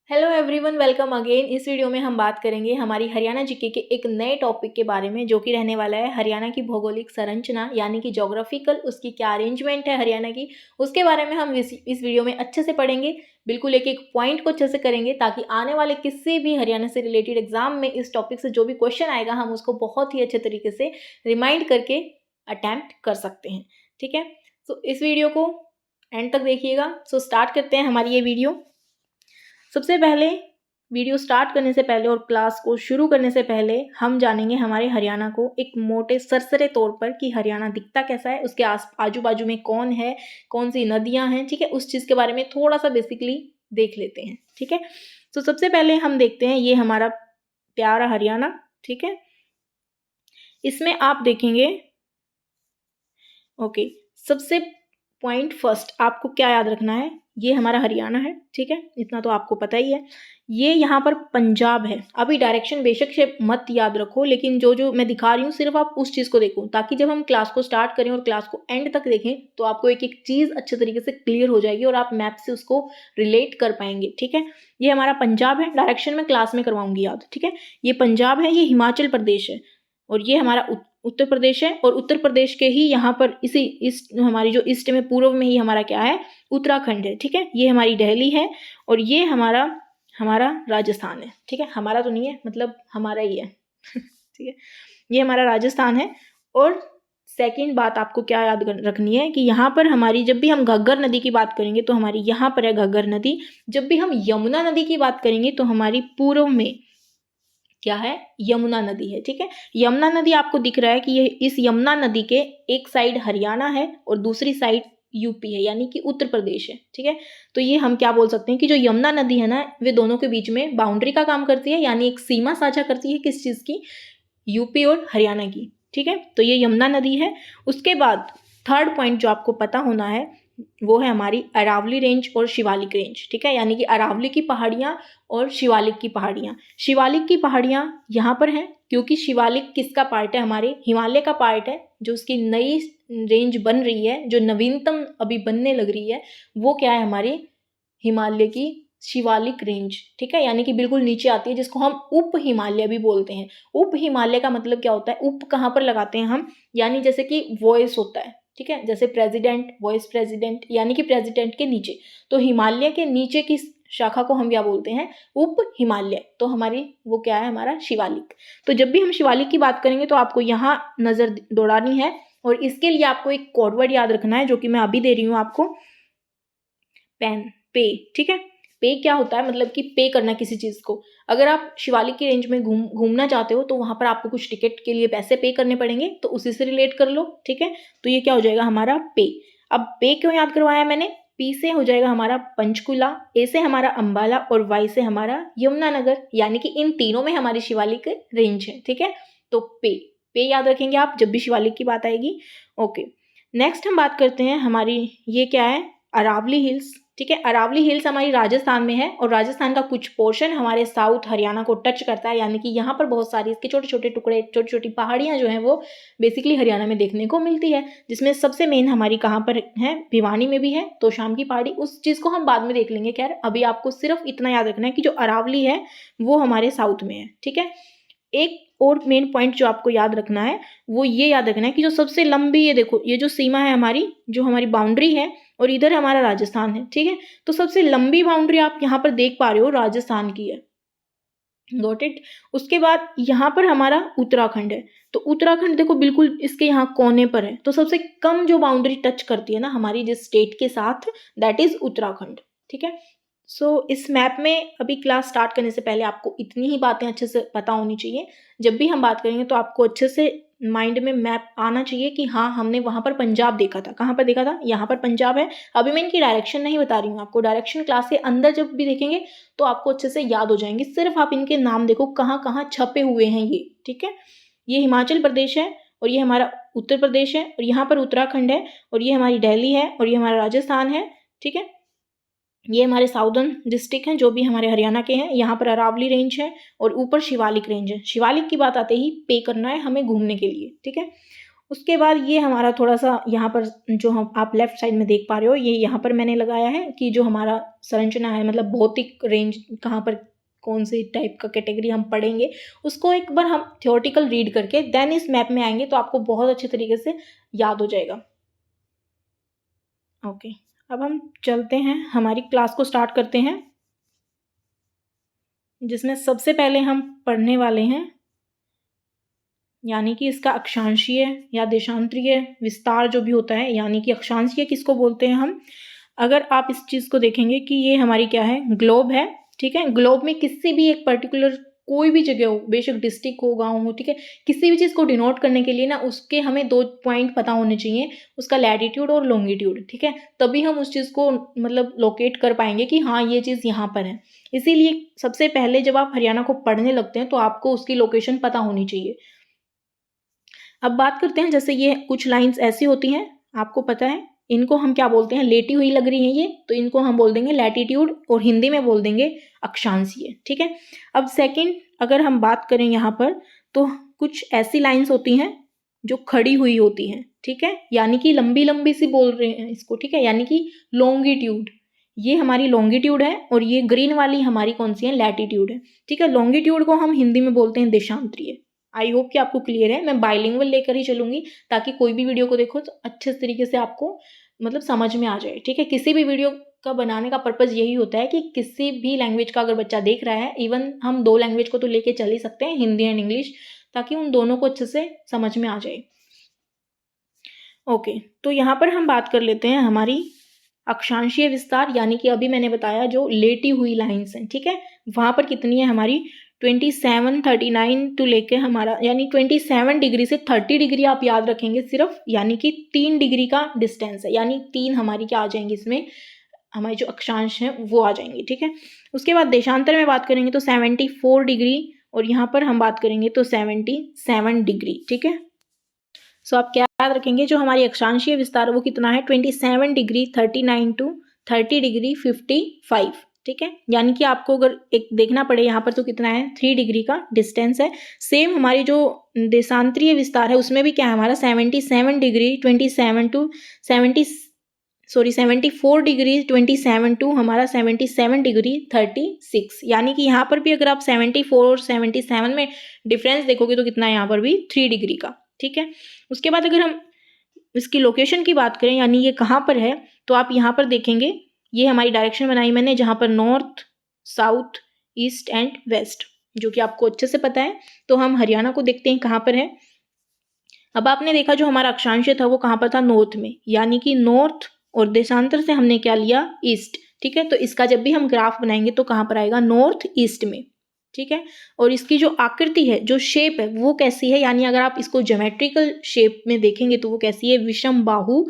Hello everyone, welcome again. इस video में हम बात करेंगे हमारी हरियाणा जीके के एक नए टॉपिक के बारे में, जो कि रहने वाला है हरियाणा की भौगोलिक संरचना, यानी कि ज्योग्राफिकल, उसकी क्या अरेंजमेंट है हरियाणा की, उसके बारे में हम इस वीडियो में अच्छे से पढ़ेंगे। बिल्कुल एक एक पॉइंट को अच्छे से करेंगे, ताकि आने वाले किसी भी हरियाणा से रिलेटेड एग्जाम में इस टॉपिक से जो भी क्वेश्चन आएगा, हम उसको बहुत ही अच्छे तरीके से रिमाइंड करके अटैम्प्ट कर सकते हैं। ठीक है, तो इस वीडियो को एंड तक देखिएगा। सो स्टार्ट करते हैं हमारी ये वीडियो। सबसे पहले वीडियो स्टार्ट करने से पहले और क्लास को शुरू करने से पहले हम जानेंगे हमारे हरियाणा को एक मोटे सरसरे तौर पर कि हरियाणा दिखता कैसा है, उसके आजू बाजू में कौन है, कौन सी नदियां हैं। ठीक है, उस चीज़ के बारे में थोड़ा सा बेसिकली देख लेते हैं। ठीक है, तो सबसे पहले हम देखते हैं ये हमारा प्यारा हरियाणा। ठीक है, इसमें आप देखेंगे, ओके, सबसे पॉइंट फर्स्ट आपको क्या याद रखना है, ये हमारा हरियाणा है। ठीक है, इतना तो आपको पता ही है। ये यहाँ पर पंजाब है। अभी डायरेक्शन बेशक से मत याद रखो, लेकिन जो जो मैं दिखा रही हूँ सिर्फ आप उस चीज़ को देखो, ताकि जब हम क्लास को स्टार्ट करें और क्लास को एंड तक देखें तो आपको एक एक चीज़ अच्छे तरीके से क्लियर हो जाएगी और आप मैप से उसको रिलेट कर पाएंगे। ठीक है, ये हमारा पंजाब है। डायरेक्शन में क्लास में करवाऊंगी याद। ठीक है, ये पंजाब है, ये हिमाचल प्रदेश है, और ये हमारा उत्तर प्रदेश है। और उत्तर प्रदेश के ही यहाँ पर इस हमारी जो ईस्ट में पूर्व में ही हमारा क्या है, उत्तराखंड है। ठीक है, ये हमारी दिल्ली है, और ये हमारा हमारा राजस्थान है। ठीक है, हमारा तो नहीं है, मतलब हमारा ही है। ठीक है, ये हमारा राजस्थान है। और सेकंड बात आपको क्या याद रखनी है कि यहाँ पर हमारी, जब भी हम घग्गर नदी की बात करेंगे तो हमारी यहाँ पर है घग्गर नदी। जब भी हम यमुना नदी की बात करेंगे तो हमारी पूर्व में क्या है, यमुना नदी है। ठीक है, यमुना नदी आपको दिख रहा है कि ये इस यमुना नदी के एक साइड हरियाणा है और दूसरी साइड यूपी है, यानी कि उत्तर प्रदेश है। ठीक है, तो ये हम क्या बोल सकते हैं कि जो यमुना नदी है ना, वे दोनों के बीच में बाउंड्री का काम करती है, यानी एक सीमा साझा करती है। किस चीज़ की, यूपी और हरियाणा की। ठीक है, तो ये यमुना नदी है। उसके बाद थर्ड पॉइंट जो आपको पता होना है वो है हमारी अरावली रेंज और शिवालिक रेंज। ठीक है, यानी कि अरावली की पहाड़ियाँ और शिवालिक की पहाड़ियाँ। शिवालिक की पहाड़ियाँ यहाँ पर हैं क्योंकि शिवालिक किसका पार्ट है, हमारे हिमालय का पार्ट है। जो उसकी नई रेंज बन रही है, जो नवीनतम अभी बनने लग रही है, वो क्या है, हमारी हिमालय की शिवालिक रेंज। ठीक है, यानी कि बिल्कुल नीचे आती है, जिसको हम उप हिमालय भी बोलते हैं। उप हिमालय का मतलब क्या होता है, उप कहाँ पर लगाते हैं हम, यानी जैसे कि वॉइस होता है। ठीक है, जैसे प्रेसिडेंट, वाइस प्रेसिडेंट, यानी कि प्रेसिडेंट के नीचे, तो हिमालय के नीचे की शाखा को हम क्या बोलते हैं, उप हिमालय। तो हमारी वो क्या है, हमारा शिवालिक। तो जब भी हम शिवालिक की बात करेंगे तो आपको यहाँ नजर दौड़ानी है, और इसके लिए आपको एक कोडवर्ड याद रखना है, जो कि मैं अभी दे रही हूँ आपको, पेन, पे। ठीक है, पे क्या होता है, मतलब कि पे करना किसी चीज़ को। अगर आप शिवालिक की रेंज में घूमना चाहते हो तो वहाँ पर आपको कुछ टिकट के लिए पैसे पे करने पड़ेंगे, तो उसी से रिलेट कर लो। ठीक है, तो ये क्या हो जाएगा, हमारा पे। अब पे क्यों याद करवाया मैंने, पी से हो जाएगा हमारा पंचकुला, ए से हमारा अंबाला, और वाई से हमारा यमुनानगर, यानी कि इन तीनों में हमारी शिवालिक रेंज है। ठीक है, तो पे याद रखेंगे आप जब भी शिवालिक की बात आएगी। ओके, नेक्स्ट हम बात करते हैं हमारी, ये क्या है, अरावली हिल्स। ठीक है, अरावली हिल्स हमारी राजस्थान में है, और राजस्थान का कुछ पोर्शन हमारे साउथ हरियाणा को टच करता है, यानी कि यहाँ पर बहुत सारी इसके छोटे छोटे टुकड़े, छोटी छोटी पहाड़ियाँ जो हैं वो बेसिकली हरियाणा में देखने को मिलती है। जिसमें सबसे मेन हमारी कहाँ पर है, भिवानी में भी है, तो शाम की पहाड़ी, उस चीज़ को हम बाद में देख लेंगे। खैर, अभी आपको सिर्फ इतना याद रखना है कि जो अरावली है वो हमारे साउथ में है। ठीक है, एक और मेन पॉइंट जो आपको याद रखना है वो ये याद रखना है कि जो सबसे लंबी, ये देखो, ये जो सीमा है हमारी, जो हमारी बाउंड्री है, और इधर हमारा राजस्थान है। ठीक है, तो सबसे लंबी बाउंड्री आप यहाँ पर देख पा रहे हो, राजस्थान की है। Got it. उसके बाद यहाँ पर हमारा उत्तराखंड है, तो उत्तराखंड देखो बिल्कुल इसके यहाँ कोने पर है, तो सबसे कम जो बाउंड्री टच करती है ना हमारी जिस स्टेट के साथ, दैट इज उत्तराखंड। ठीक है, सो इस मैप में अभी क्लास स्टार्ट करने से पहले आपको इतनी ही बातें अच्छे से पता होनी चाहिए। जब भी हम बात करेंगे तो आपको अच्छे से माइंड में मैप आना चाहिए कि हाँ, हमने वहाँ पर पंजाब देखा था। कहाँ पर देखा था, यहाँ पर पंजाब है। अभी मैं इनकी डायरेक्शन नहीं बता रही हूँ आपको, डायरेक्शन क्लास के अंदर जब भी देखेंगे तो आपको अच्छे से याद हो जाएंगे। सिर्फ आप इनके नाम देखो कहाँ कहाँ छपे हुए हैं ये। ठीक है, ये हिमाचल प्रदेश है, और ये हमारा उत्तर प्रदेश है, और यहाँ पर उत्तराखंड है, और ये हमारी दिल्ली है, और ये हमारा राजस्थान है। ठीक है, ये हमारे साउदर्न डिस्ट्रिक्ट हैं जो भी हमारे हरियाणा के हैं। यहाँ पर अरावली रेंज है, और ऊपर शिवालिक रेंज है। शिवालिक की बात आते ही पे करना है हमें घूमने के लिए। ठीक है, उसके बाद ये हमारा थोड़ा-सा यहाँ पर जो हम आप लेफ्ट साइड में देख पा रहे हो, ये यहाँ पर मैंने लगाया है कि जो हमारा संरचना है, मतलब भौतिक रेंज कहाँ पर कौन से टाइप का कैटेगरी हम पढ़ेंगे, उसको एक बार हम थ्योरेटिकल रीड करके देन इस मैप में आएँगे तो आपको बहुत अच्छे तरीके से याद हो जाएगा। ओके, अब हम चलते हैं, हमारी क्लास को स्टार्ट करते हैं, जिसमें सबसे पहले हम पढ़ने वाले हैं यानी कि इसका अक्षांशीय या देशांतरीय विस्तार जो भी होता है, यानी कि अक्षांशीय किसको बोलते हैं हम। अगर आप इस चीज़ को देखेंगे कि ये हमारी क्या है, ग्लोब है, ठीक है। ग्लोब में किसी भी एक पर्टिकुलर कोई भी जगह हो, बेशक डिस्ट्रिक्ट हो, गांव हो, ठीक है, किसी भी चीज़ को डिनोट करने के लिए ना उसके हमें 2 पॉइंट पता होने चाहिए, उसका लैटिट्यूड और लॉन्गिट्यूड, ठीक है। तभी हम उस चीज़ को मतलब लोकेट कर पाएंगे कि हाँ ये चीज़ यहाँ पर है। इसीलिए सबसे पहले जब आप हरियाणा को पढ़ने लगते हैं तो आपको उसकी लोकेशन पता होनी चाहिए। अब बात करते हैं, जैसे ये कुछ लाइंस ऐसी होती हैं, आपको पता है इनको हम क्या बोलते हैं, लेटी हुई लग रही हैं ये, तो इनको हम बोल देंगे लैटिट्यूड और हिंदी में बोल देंगे अक्षांशीय, ठीक है। अब सेकंड अगर हम बात करें यहाँ पर, तो कुछ ऐसी लाइंस होती हैं जो खड़ी हुई होती हैं, ठीक है, यानी कि लंबी लंबी सी बोल रहे हैं इसको, ठीक है, यानी कि लॉन्गिट्यूड, ये हमारी लॉन्गिट्यूड है और ये ग्रीन वाली हमारी कौन सी है, लैटिट्यूड है, ठीक है। लॉन्गिट्यूड को हम हिंदी में बोलते हैं देशांतरीय। आई होप कि आपको क्लियर है, मैं बाइलिंगुअल लेकर ही चलूंगी ताकि कोई भी वीडियो को देखो तो अच्छे तरीके से आपको मतलब समझ में आ जाए, ठीक है। किसी भी वीडियो का बनाने का पर्पज़ यही होता है कि किसी भी लैंग्वेज का अगर बच्चा देख रहा है, इवन हम 2 लैंग्वेज को तो लेके चल ही सकते हैं, हिंदी एंड इंग्लिश, ताकि उन दोनों को अच्छे से समझ में आ जाए। ओके, तो यहाँ पर हम बात कर लेते हैं हमारी अक्षांशीय विस्तार, यानी कि अभी मैंने बताया जो लेटी हुई लाइन्स हैं, ठीक है, वहाँ पर कितनी है हमारी 27, 39 टू लेके हमारा यानी 27 डिग्री से 30 डिग्री आप याद रखेंगे सिर्फ, यानी कि 3 डिग्री का डिस्टेंस है, यानी 3 हमारी क्या आ जाएंगी इसमें, हमारी जो अक्षांश हैं वो आ जाएंगी, ठीक है। उसके बाद देशांतर में बात करेंगे तो 74 डिग्री और यहाँ पर हम बात करेंगे तो 77 डिग्री, ठीक है। सो आप क्या याद रखेंगे, जो हमारी अक्षांशीय विस्तार वो कितना है 27 डिग्री 39 टू 30 डिग्री 55, ठीक है, यानी कि आपको अगर एक देखना पड़े यहाँ पर तो कितना है 3 डिग्री का डिस्टेंस है। सेम हमारी जो देशांतरीय विस्तार है उसमें भी क्या है हमारा 77 डिग्री 27 टू 74 डिग्री 27 टू हमारा 77 डिग्री 36, यानी कि यहाँ पर भी अगर आप 74 और 77 में डिफरेंस देखोगे तो कितना है यहाँ पर भी 3 डिग्री का, ठीक है। उसके बाद अगर हम इसकी लोकेशन की बात करें, यानी ये कहाँ पर है, तो आप यहाँ पर देखेंगे ये हमारी डायरेक्शन बनाई मैंने, जहाँ पर north, south, east and west, जो कि आपको अच्छे से पता है। तो हम हरियाणा को देखते हैं कहाँ पर है। अब आपने देखा जो हमारा अक्षांश था वो कहाँ पर था, नॉर्थ में, यानी कि नॉर्थ और देशांतर से हमने क्या लिया, ईस्ट, ठीक है। तो इसका जब भी हम ग्राफ बनाएंगे तो कहाँ पर आएगा, नॉर्थ ईस्ट में, ठीक है। और इसकी जो आकृति है, जो शेप है वो कैसी है, यानी अगर आप इसको ज्योमेट्रिकल शेप में देखेंगे तो वो कैसी है, विषम बाहु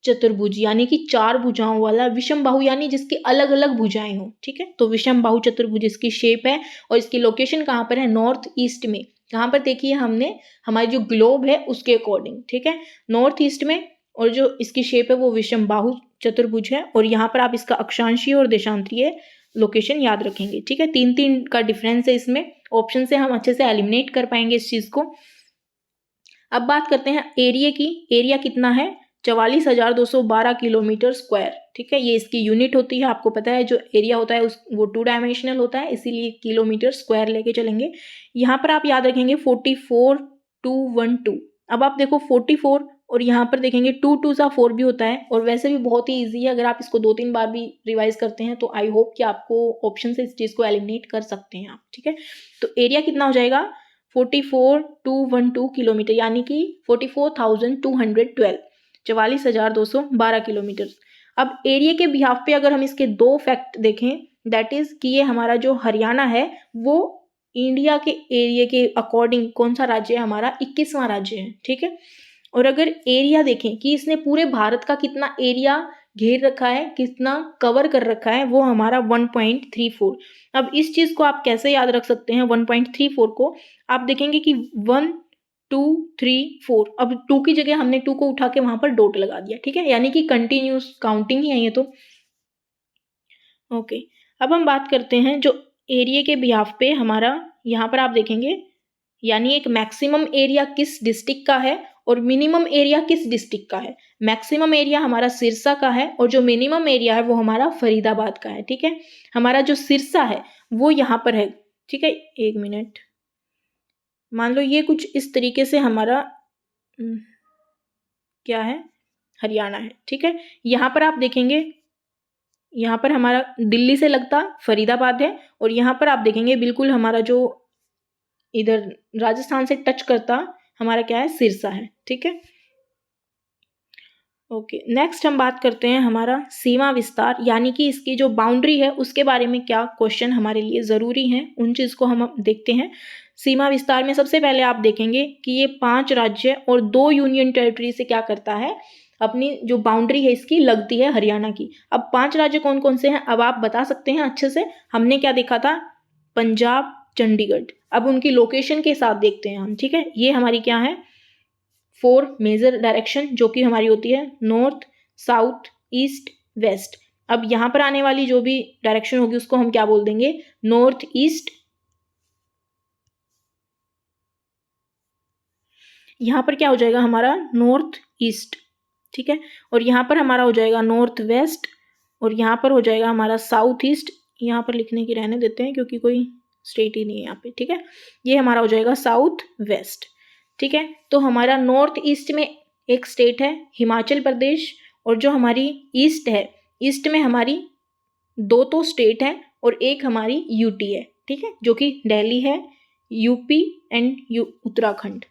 चतुर्भुज, यानी कि 4 भुजाओं वाला विषम बाहु, यानी जिसकी अलग अलग भुजाएं हो, ठीक है। तो विषम बाहु चतुर्भुज इसकी शेप है और इसकी लोकेशन कहाँ पर है, नॉर्थ ईस्ट में। कहाँ पर देखिए हमने, हमारी जो ग्लोब है उसके अकॉर्डिंग, ठीक है, नॉर्थ ईस्ट में, और जो इसकी शेप है वो विषम बाहु चतुर्भुज है। और यहाँ पर आप इसका अक्षांशीय और देशांतरीय लोकेशन याद रखेंगे, ठीक है। 3-3 का डिफरेंस है इसमें, ऑप्शन से हम अच्छे से एलिमिनेट कर पाएंगे इस चीज को। अब बात करते हैं एरिया की, एरिया कितना है, 44,212 किलोमीटर स्क्वायर, ठीक है, ये इसकी यूनिट होती है। आपको पता है जो एरिया होता है वो 2 डायमेंशनल होता है, इसीलिए किलोमीटर स्क्वायर लेके चलेंगे। यहाँ पर आप याद रखेंगे 44,212। अब आप देखो 44 और यहाँ पर देखेंगे 2 2 सा 4 भी होता है, और वैसे भी बहुत ही ईजी है, अगर आप इसको 2-3 बार भी रिवाइज करते हैं तो आई होप कि आपको ऑप्शन से इस चीज़ को एलिमिनेट कर सकते हैं आप, ठीक है। तो एरिया कितना हो जाएगा 44,212 किलोमीटर, यानी कि 44,212, 44,212 किलोमीटर। अब एरिया के बिहाफ पे अगर हम इसके 2 फैक्ट देखें, दैट इज कि ये हमारा जो हरियाणा है वो इंडिया के एरिया के अकॉर्डिंग कौन सा राज्य है हमारा, 21वां राज्य है, ठीक है। और अगर एरिया देखें कि इसने पूरे भारत का कितना एरिया घेर रखा है, कितना कवर कर रखा है, वो हमारा 1.34। अब इस चीज को आप कैसे याद रख सकते हैं, 1.34 को आप देखेंगे कि 1 2 3 4, अब 2 की जगह हमने 2 को उठा के वहां पर डॉट लगा दिया, ठीक है, यानी कि कंटिन्यूस काउंटिंग ही है ये तो। ओके, अब हम बात करते हैं जो एरिया के बिहाफ पे हमारा यहाँ पर आप देखेंगे, यानी एक मैक्सिमम एरिया किस डिस्ट्रिक्ट का है और मिनिमम एरिया किस डिस्ट्रिक्ट का है? मैक्सिमम एरिया हमारा सिरसा का है और जो मिनिमम एरिया है वो हमारा फरीदाबाद का है। ठीक है, हमारा जो सिरसा है वो यहाँ पर है। ठीक है, एक मिनट, मान लो ये कुछ इस तरीके से हमारा क्या है, हरियाणा है। ठीक है, यहाँ पर आप देखेंगे, यहाँ पर हमारा दिल्ली से लगता फरीदाबाद है और यहाँ पर आप देखेंगे बिल्कुल हमारा जो इधर राजस्थान से टच करता हमारा क्या है, सिरसा है। ठीक है, ओके, नेक्स्ट हम बात करते हैं हमारा सीमा विस्तार, यानी कि इसकी जो बाउंड्री है उसके बारे में क्या क्वेश्चन हमारे लिए ज़रूरी हैं, उन चीज़ को हम देखते हैं। सीमा विस्तार में सबसे पहले आप देखेंगे कि ये 5 राज्य और 2 यूनियन टेरिटरी से क्या करता है, अपनी जो बाउंड्री है इसकी लगती है हरियाणा की। अब 5 राज्य कौन कौन से हैं, अब आप बता सकते हैं अच्छे से। हमने क्या देखा था, पंजाब, चंडीगढ़। अब उनकी लोकेशन के साथ देखते हैं हम। ठीक है, ये हमारी क्या है, 4 मेजर डायरेक्शन जो कि हमारी होती है नॉर्थ, साउथ, ईस्ट, वेस्ट। अब यहाँ पर आने वाली जो भी डायरेक्शन होगी उसको हम क्या बोल देंगे, नॉर्थ ईस्ट। यहाँ पर क्या हो जाएगा हमारा, नॉर्थ ईस्ट। ठीक है, और यहाँ पर हमारा हो जाएगा नॉर्थ वेस्ट और यहाँ पर हो जाएगा हमारा साउथ ईस्ट। यहाँ पर लिखने की रहने देते हैं क्योंकि कोई स्टेट ही नहीं है यहाँ पे। ठीक है, ये हमारा हो जाएगा साउथ वेस्ट। ठीक है, तो हमारा नॉर्थ ईस्ट में एक स्टेट है हिमाचल प्रदेश, और जो हमारी ईस्ट है, ईस्ट में हमारी 2 तो स्टेट है और एक हमारी यूटी है। ठीक है, जो कि दिल्ली है, यूपी एंड उत्तराखंड।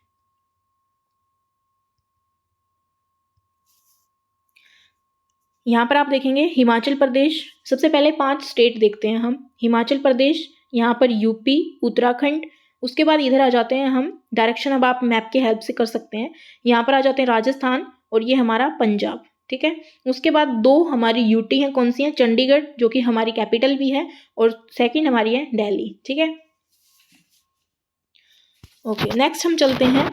यहाँ पर आप देखेंगे हिमाचल प्रदेश, सबसे पहले 5 स्टेट देखते हैं हम, हिमाचल प्रदेश, यहाँ पर यूपी, उत्तराखंड, उसके बाद इधर आ जाते हैं हम, डायरेक्शन अब आप मैप के हेल्प से कर सकते हैं। यहाँ पर आ जाते हैं राजस्थान और ये हमारा पंजाब। ठीक है, उसके बाद 2 हमारी यूटी हैं, कौन सी हैं, चंडीगढ़ जो कि हमारी कैपिटल भी है, और सेकंड हमारी है दिल्ली। ठीक है, ओके, नेक्स्ट हम चलते हैं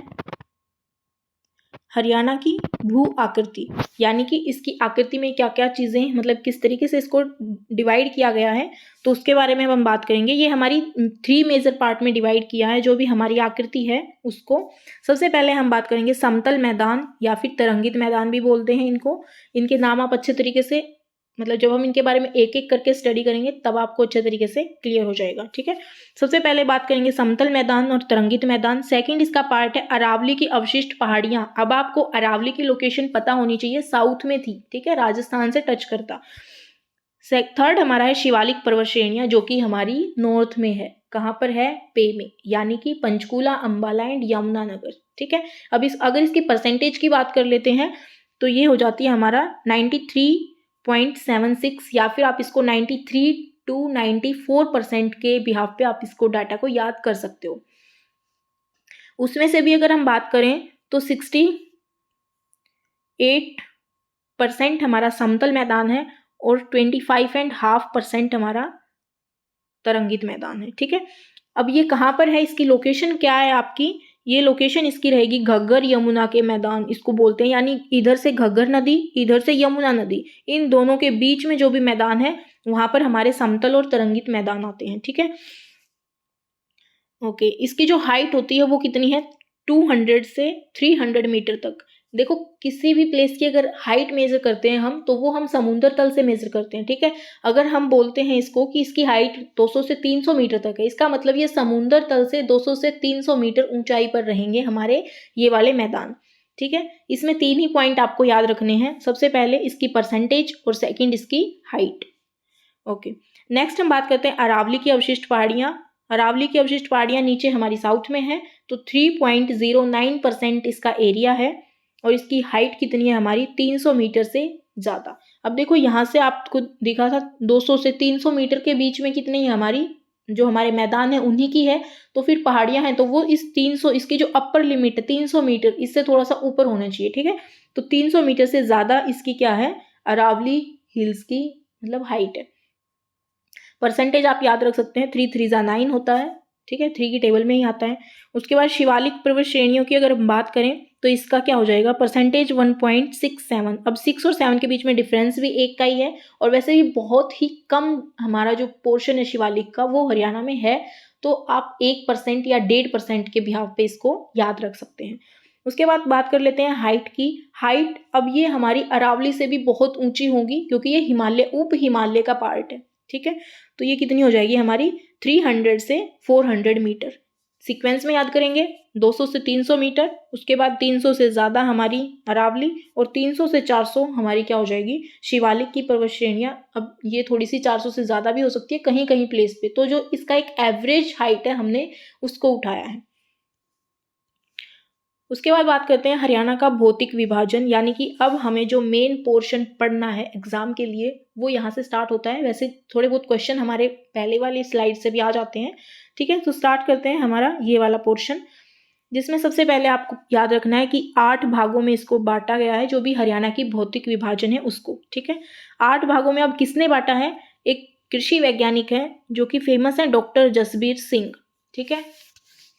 हरियाणा की भू आकृति, यानी कि इसकी आकृति में क्या क्या चीज़ें, मतलब किस तरीके से इसको डिवाइड किया गया है, तो उसके बारे में हम बात करेंगे। ये हमारी 3 मेजर पार्ट में डिवाइड किया है जो भी हमारी आकृति है उसको। सबसे पहले हम बात करेंगे समतल मैदान या फिर तरंगित मैदान भी बोलते हैं इनको। इनके नाम आप अच्छे तरीके से, मतलब जब हम इनके बारे में एक एक करके स्टडी करेंगे तब आपको अच्छे तरीके से क्लियर हो जाएगा। ठीक है, सबसे पहले बात करेंगे समतल मैदान और तरंगित मैदान। सेकंड इसका पार्ट है अरावली की अवशिष्ट पहाड़ियां। अब आपको अरावली की लोकेशन पता होनी चाहिए, साउथ में थी। ठीक है, राजस्थान से टच करता। थर्ड हमारा है शिवालिक पर्वत श्रेणियां जो कि हमारी नॉर्थ में है। कहाँ पर है, पे में, यानी कि पंचकूला, अंबाला एंड यमुनानगर। ठीक है, अब अगर इसकी परसेंटेज की बात कर लेते हैं तो ये हो जाती है हमारा 93.76, या फिर आप इसको 93 to 94% के बिहाफ पे आप इसको डाटा को याद कर सकते हो। उसमें से भी अगर हम बात करें तो 68% हमारा समतल मैदान है और 25.5% हमारा तरंगित मैदान है। ठीक है, अब ये कहाँ पर है, इसकी लोकेशन क्या है आपकी, ये लोकेशन इसकी रहेगी घग्गर यमुना के मैदान इसको बोलते हैं, यानी इधर से घग्गर नदी, इधर से यमुना नदी, इन दोनों के बीच में जो भी मैदान है वहां पर हमारे समतल और तरंगित मैदान आते हैं। ठीक है, ओके, इसकी जो हाइट होती है वो कितनी है, 200 से 300 मीटर तक। देखो, किसी भी प्लेस की अगर हाइट मेजर करते हैं हम तो वो हम समुद्र तल से मेजर करते हैं। ठीक है, अगर हम बोलते हैं इसको कि इसकी हाइट 200 से 300 मीटर तक है, इसका मतलब ये समुद्र तल से 200 से 300 मीटर ऊंचाई पर रहेंगे हमारे ये वाले मैदान। ठीक है, इसमें 3 ही पॉइंट आपको याद रखने हैं, सबसे पहले इसकी परसेंटेज और सेकेंड इसकी हाइट। ओके, नेक्स्ट हम बात करते हैं अरावली की अवशिष्ट पहाड़ियां। अरावली की अवशिष्ट पहाड़ियां नीचे हमारी साउथ में है, तो 3.09% इसका एरिया है और इसकी हाइट कितनी है हमारी, 300 मीटर से ज़्यादा। अब देखो, यहाँ से आपको दिखा था 200 से 300 मीटर के बीच में कितनी है हमारी, जो हमारे मैदान है उन्हीं की है, तो फिर पहाड़ियाँ हैं तो वो इस 300, इसकी जो अपर लिमिट है 300 मीटर, इससे थोड़ा सा ऊपर होना चाहिए। ठीक है, तो 300 मीटर से ज़्यादा इसकी क्या है, अरावली हिल्स की मतलब हाइट है। परसेंटेज आप याद रख सकते हैं, 3 3 9 होता है। ठीक है, 3 की टेबल में ही आता है। उसके बाद शिवालिक पर्वत श्रेणियों की अगर हम बात करें तो इसका क्या हो जाएगा, परसेंटेज 1.67। अब 6 और 7 के बीच में डिफरेंस भी एक का ही है, और वैसे भी बहुत ही कम हमारा जो पोर्शन है शिवालिक का वो हरियाणा में है, तो आप 1% या 1.5% के बिहाव पे इसको याद रख सकते हैं। उसके बाद बात कर लेते हैं हाइट की। हाइट अब ये हमारी अरावली से भी बहुत ऊंची होगी क्योंकि ये हिमालय उप हिमालय का पार्ट है, ठीक है। तो ये कितनी हो जाएगी हमारी 300 से 400 मीटर। सीक्वेंस में याद करेंगे 200 से 300 मीटर, उसके बाद 300 से ज़्यादा हमारी अरावली और 300 से 400 हमारी क्या हो जाएगी शिवालिक की पर्वत श्रेणियाँ। अब ये थोड़ी सी 400 से ज़्यादा भी हो सकती है कहीं कहीं प्लेस पे, तो जो इसका एक एवरेज हाइट है हमने उसको उठाया है। उसके बाद बात करते हैं हरियाणा का भौतिक विभाजन, यानी कि अब हमें जो मेन पोर्शन पढ़ना है एग्जाम के लिए वो यहाँ से स्टार्ट होता है। वैसे थोड़े बहुत क्वेश्चन हमारे पहले वाली स्लाइड से भी आ जाते हैं, ठीक है। तो स्टार्ट करते हैं हमारा ये वाला पोर्शन, जिसमें सबसे पहले आपको याद रखना है कि 8 भागों में इसको बांटा गया है, जो भी हरियाणा की भौतिक विभाजन है उसको, ठीक है। 8 भागों में अब किसने बांटा है, एक कृषि वैज्ञानिक है जो कि फेमस है, डॉक्टर जसबीर सिंह, ठीक है।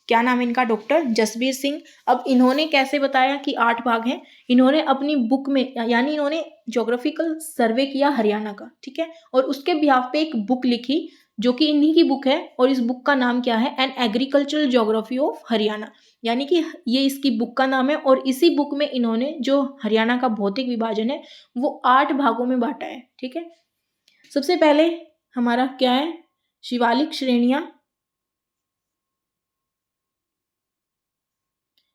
क्या नाम है इनका, डॉक्टर जसबीर सिंह। अब इन्होंने कैसे बताया कि 8 भाग हैं, इन्होंने अपनी बुक में, यानी इन्होंने ज्योग्राफिकल सर्वे किया हरियाणा का, ठीक है, और उसके बिहाफ पे एक बुक लिखी जो कि इन्हीं की बुक है, और इस बुक का नाम क्या है, an agricultural geography of Haryana, यानी कि ये इसकी बुक का नाम है। और इसी बुक में इन्होंने जो हरियाणा का भौतिक विभाजन है वो 8 भागों में बांटा है, ठीक है। सबसे पहले हमारा क्या है, शिवालिक श्रेणियां,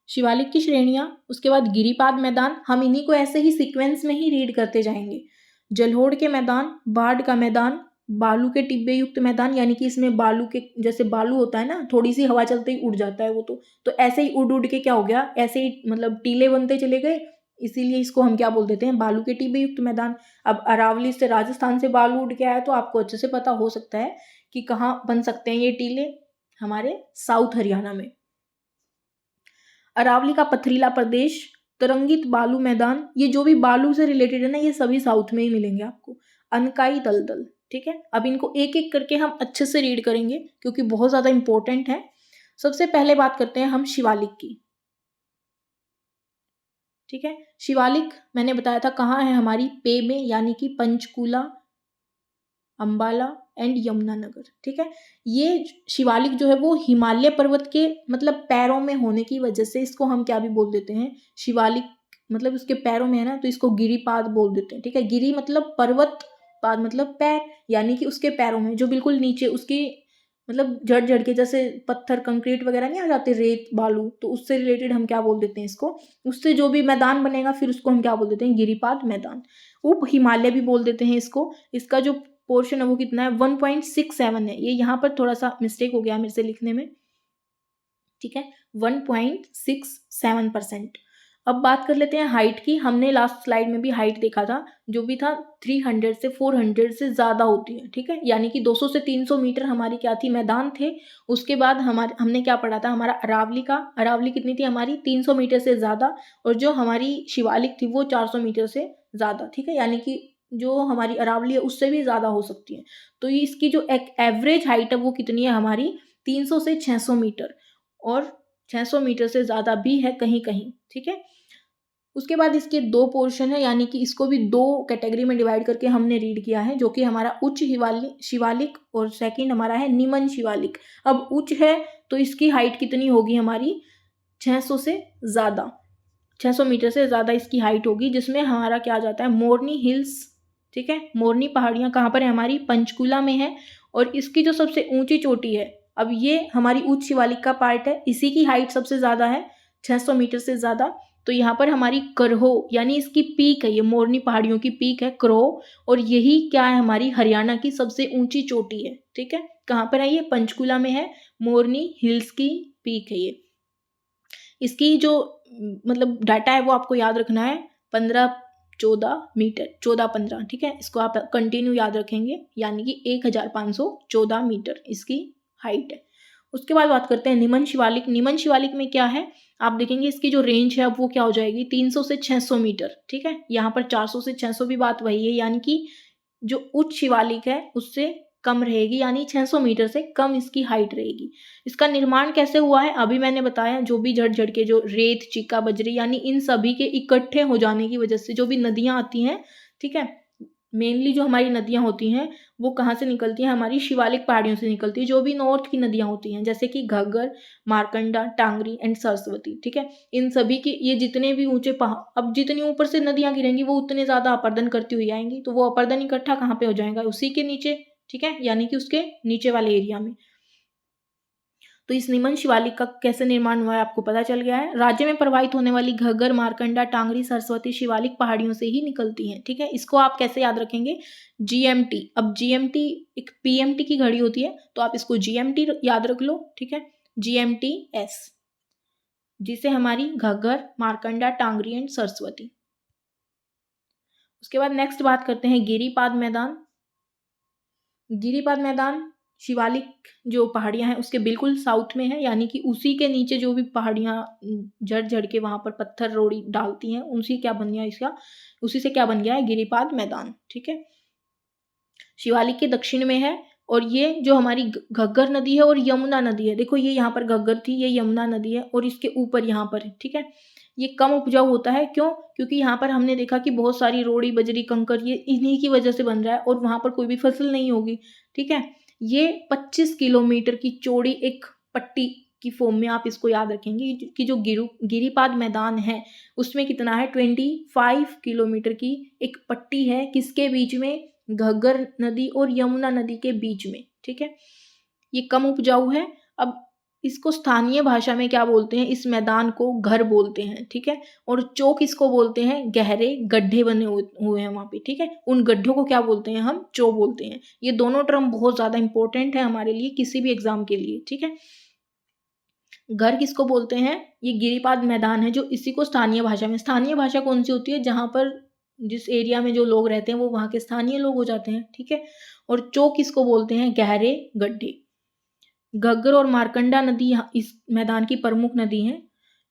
शिवालिक की श्रेणियां, उसके बाद गिरिपाद मैदान, हम इन्हीं को ऐसे ही सीक्वेंस में ही रीड करते जाएंगे। जलोढ़ के मैदान, बाढ़ का मैदान, बालू के टिब्बे युक्त मैदान, यानी कि इसमें बालू के, जैसे बालू होता है ना, थोड़ी सी हवा चलते ही उड़ जाता है वो, तो ऐसे ही उड़ उड़ के क्या हो गया, ऐसे ही मतलब टीले बनते चले गए, इसीलिए इसको हम क्या बोल देते हैं, बालू के टिब्बे युक्त मैदान। अब अरावली से, राजस्थान से बालू उड़ के आया तो आपको अच्छे से पता हो सकता है कि कहाँ बन सकते हैं ये टीले, हमारे साउथ हरियाणा में। अरावली का पथरीला प्रदेश, तरंगित बालू मैदान, ये जो भी बालू से रिलेटेड है ना ये सभी साउथ में ही मिलेंगे आपको। अनकाई दलदल, ठीक है। अब इनको एक एक करके हम अच्छे से रीड करेंगे क्योंकि बहुत ज्यादा इंपॉर्टेंट है। सबसे पहले बात करते हैं हम शिवालिक की, ठीक है। शिवालिक मैंने बताया था कहाँ है, हमारी पे में, यानी कि पंचकूला, अंबाला एंड यमुनानगर, ठीक है। ये शिवालिक जो है वो हिमालय पर्वत के मतलब पैरों में होने की वजह से इसको हम क्या भी बोल देते हैं, शिवालिक, मतलब उसके पैरों में है ना तो इसको गिरिपाद बोल देते हैं, ठीक है। गिरी मतलब पर्वत, पाद मतलब पैर, यानी कि उसके पैरों में जो बिल्कुल नीचे उसकी मतलब जड़ जड़ के, जैसे पत्थर कंक्रीट वगैरह नहीं आ जाते, रेत बालू, तो उससे रिलेटेड हम क्या बोल देते हैं इसको, उससे जो भी मैदान बनेगा फिर उसको हम क्या बोल देते हैं, गिरिपाद मैदान। उप हिमालय भी बोल देते हैं इसको। इसका जो पोर्शन है वो कितना है, 1.67 है। ये यहाँ पर थोड़ा सा मिस्टेक हो गया मेरे से लिखने में, ठीक है, 1.67%। अब बात कर लेते हैं हाइट की। हमने लास्ट स्लाइड में भी हाइट देखा था, जो भी था 300 से 400 से ज़्यादा होती है, ठीक है, यानी कि 200 से 300 मीटर हमारी क्या थी, मैदान थे। उसके बाद हमने क्या पढ़ा था, हमारा अरावली कितनी थी हमारी, 300 मीटर से ज़्यादा, और जो हमारी शिवालिक थी वो 400 मीटर से ज़्यादा, ठीक है, यानी कि जो हमारी अरावली है उससे भी ज़्यादा हो सकती है। तो ये इसकी जो एक एवरेज हाइट है वो कितनी है हमारी, 300 से 600 मीटर, और 600 मीटर से ज़्यादा भी है कहीं कहीं, ठीक है। उसके बाद इसके 2 पोर्शन है, यानी कि इसको भी 2 कैटेगरी में डिवाइड करके हमने रीड किया है, जो कि हमारा उच्च शिवालिक और सेकंड हमारा है निम्न शिवालिक। अब उच्च है तो इसकी हाइट कितनी होगी हमारी, 600 से ज़्यादा, 600 मीटर से ज़्यादा इसकी हाइट होगी, जिसमें हमारा क्या आ जाता है, मोरनी हिल्स, ठीक है। मोरनी पहाड़ियाँ कहाँ पर है हमारी, पंचकूला में है। और इसकी जो सबसे ऊंची चोटी है, अब ये हमारी उच्च शिवालिक का पार्ट है, इसी की हाइट सबसे ज़्यादा है, 600 मीटर से ज़्यादा। तो यहाँ पर हमारी करहो, यानी इसकी पीक है, ये मोरनी पहाड़ियों की पीक है करहो, और यही क्या है, हमारी हरियाणा की सबसे ऊंची चोटी है, ठीक है। कहाँ पर है ये, पंचकूला में है, मोरनी हिल्स की पीक है ये। इसकी जो मतलब डाटा है वो आपको याद रखना है, 15-14 मीटर, 14-15, ठीक है। इसको आप कंटिन्यू याद रखेंगे, यानी कि 1514 मीटर इसकी हाइट है। उसके बाद बात करते हैं निम्न शिवालिक। निम्न शिवालिक में क्या है, आप देखेंगे इसकी जो रेंज है अब वो क्या हो जाएगी, 300 से 600 मीटर, ठीक है। यहाँ पर 400 से 600 भी बात वही है, यानी कि जो उच्च शिवालिक है उससे कम रहेगी, यानी 600 मीटर से कम इसकी हाइट रहेगी। इसका निर्माण कैसे हुआ है, अभी मैंने बताया, जो भी झड़ के जो रेत, चिक्का, बजरी, यानी इन सभी के इकट्ठे हो जाने की वजह से जो भी नदियां आती हैं, ठीक है, मेनली जो हमारी नदियाँ होती हैं वो कहाँ से निकलती हैं, हमारी शिवालिक पहाड़ियों से निकलती है, जो भी नॉर्थ की नदियाँ होती हैं जैसे कि घग्गर, मारकंडा, टांगरी एंड सरस्वती, ठीक है। इन सभी की ये जितने भी ऊंचे पहाड़, अब जितनी ऊपर से नदियाँ गिरेंगी वो उतने ज़्यादा अपर्दन करती हुई आएंगी, तो वो अपर्दन इकट्ठा कहाँ पे हो जाएगा, उसी के नीचे, ठीक है, यानी कि उसके नीचे वाले एरिया में। तो इस निमन शिवालिक का कैसे निर्माण हुआ है आपको पता चल गया है। राज्य में प्रवाहित होने वाली घग्गर, मारकंडा, टांगरी, सरस्वती शिवालिक पहाड़ियों से ही निकलती हैं, ठीक है। इसको आप कैसे याद रखेंगे, जीएमटी। अब जीएमटी एक पीएमटी की घड़ी होती है, तो आप इसको जीएमटी याद रख लो, ठीक है, जीएमटी एस, जिसे हमारी घग्गर, मारकंडा, टांगरी एंड सरस्वती। उसके बाद नेक्स्ट बात करते हैं गिरिपाद मैदान। गिरिपाद मैदान शिवालिक जो पहाड़ियाँ हैं उसके बिल्कुल साउथ में है, यानी कि उसी के नीचे जो भी पहाड़ियाँ जड़ जड़ के वहाँ पर पत्थर रोड़ी डालती हैं, उसी क्या बन गया इसका, उसी से क्या बन गया है, गिरिपाद मैदान, ठीक है। शिवालिक के दक्षिण में है, और ये जो हमारी घग्गर नदी है और यमुना नदी है, देखो ये यहाँ पर घग्गर थी, ये यमुना नदी है, और इसके ऊपर यहाँ पर है, ठीक है। ये कम उपजाऊ होता है, क्यों, क्योंकि यहाँ पर हमने देखा कि बहुत सारी रोड़ी, बजरी, कंकर ये इन्हीं की वजह से बन रहा है, और वहाँ पर कोई भी फसल नहीं होगी, ठीक है। ये 25 किलोमीटर की चौड़ी एक पट्टी की फॉर्म में आप इसको याद रखेंगे कि जो गिरिपाद मैदान है उसमें कितना है, 25 किलोमीटर की एक पट्टी है, किसके बीच में, घग्गर नदी और यमुना नदी के बीच में, ठीक है। ये कम उपजाऊ है। अब इसको स्थानीय भाषा में क्या बोलते हैं, इस मैदान को घर बोलते हैं, ठीक है। और चौक इसको बोलते हैं, गहरे गड्ढे बने हुए हैं वहाँ पे, ठीक है, उन गड्ढों को क्या बोलते हैं, हम चौ बोलते हैं। ये दोनों टर्म बहुत ज़्यादा इंपॉर्टेंट है हमारे लिए किसी भी एग्जाम के लिए, ठीक है। घर किसको बोलते हैं, ये गिरिपाद मैदान है, जो इसी को स्थानीय भाषा में, स्थानीय भाषा कौन सी होती है, जहाँ पर जिस एरिया में जो लोग रहते हैं वो वहाँ के स्थानीय लोग हो जाते हैं, ठीक है। और चौक किसको बोलते हैं, गहरे गड्ढे। घग्गर और मारकंडा नदी इस मैदान की प्रमुख नदी हैं।